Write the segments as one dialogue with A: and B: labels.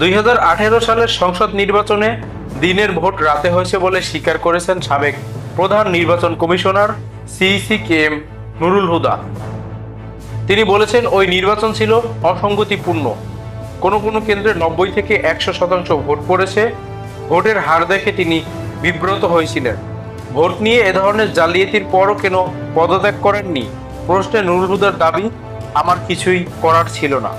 A: 2018 সালের সংসদ নির্বাচনে দিনের ভোট রাতে হয়েছে বলে স্বীকার করেছেন সাবেক প্রধান নির্বাচন commissioner CEC K M Nurul Huda. তিনি বলেছেন, ওই নির্বাচন ছিল অসঙ্গতিপূর্ণ। কোনো কোনো কেন্দ্রে 90 থেকে 100% ভোট পড়েছে। ভোটের হার দেখে তিনি বিব্রত হয়েছিলেন। ভোট নিয়ে এ ধরনের জালিয়াতির পরও কেন পদত্যাগ করেননি প্রশ্নে নুরুল হুদার দাবি, আমার কিছুই করার ছিল না।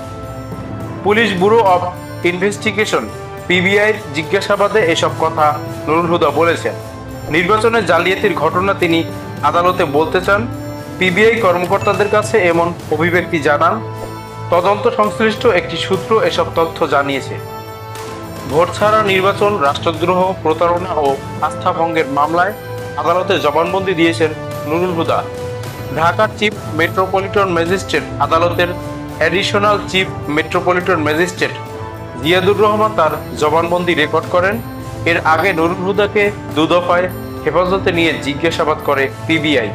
A: পুলিশ ব্যুরো অব ইনভেস্টিগেশন পিবিআইর জিজ্ঞাসাবাদে এসব কথা নুরুল হুদা বলেছেন। নির্বাচনে জালিয়াতির ঘটনা তিনি আদালতে বলতে চান। পিবিআই কর্মকর্তাদের কাছে এমন অভিব্যক্তি জানান। তদন্ত সংশ্লিষ্ট একটি সূত্র এসব তথ্য জানিয়েছে। ভোট ছাড়া নির্বাচন, রাষ্ট্রদ্রোহ, প্রতারণা ও আস্থা ভঙ্গের মামলায় আদালতে জবানবন্দি দিয়েছেন নুরুল হুদা। ঢাকার চিফ মেট্রোপলিটন ম্যাজিস্ট্রেট আদালতের additional chief metropolitan magistrate Ziadur Rahman তার জবানবন্দি রেকর্ড করেন। এর আগে নুরুল হুদাকে দুদফায় হেফাজতে নিয়ে জিজ্ঞাসাবাদ করে পিবিআই।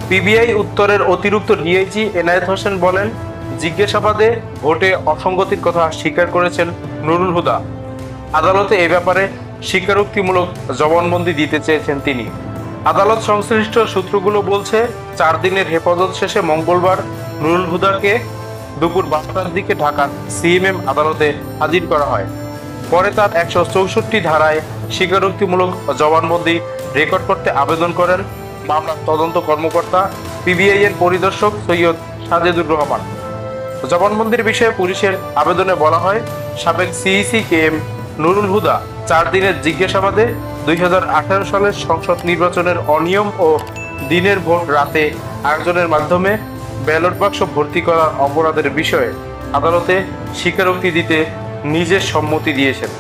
A: পিবিআই উত্তরের অতিরিক্ত ডিআইজি এনায়েত হোসেন বলেন, জিজ্ঞাসাবাদে ভোটে অসঙ্গতির কথা স্বীকার করেছেন নুরুল হুদা। আদালতে এ ব্যাপারে স্বীকারোক্তিমূলক জবানবন্দি দিতে চেয়েছেন তিনি। আদালত সংশ্লিষ্ট সূত্রগুলো বলছে, 4 দিনের হেফাজত শেষে মঙ্গলবার নুরুল হুদাকে দুপুর 12টার দিকে ঢাকার সিএমএম আদালতে হাজির করা হয়। পরে তার 164 ধারায় স্বীকারোক্তিমূলক জবানবন্দি রেকর্ড করতে আবেদন করেন মামলার তদন্ত কর্মকর্তা পিবিআই এর পরিদর্শক সৈয়দ সাজেদুর রহমান। জবানবন্দির বিষয়ে পুলিশের আবেদনে বলা হয়, সাবেক সিইসি কে এম নুরুল হুদা 4 দিনের জিজ্ঞাসাবাদে 2018 সালের সংসদ নির্বাচনের অনিয়ম ও দিনের ভোট রাতে আয়োজনের মাধ্যমে ব্যালট বাক্স ভর্তি করার অপরাধের বিষয়ে আদালতে স্বীকারোক্তি দিতে নিজের সম্মতি দিয়েছেন।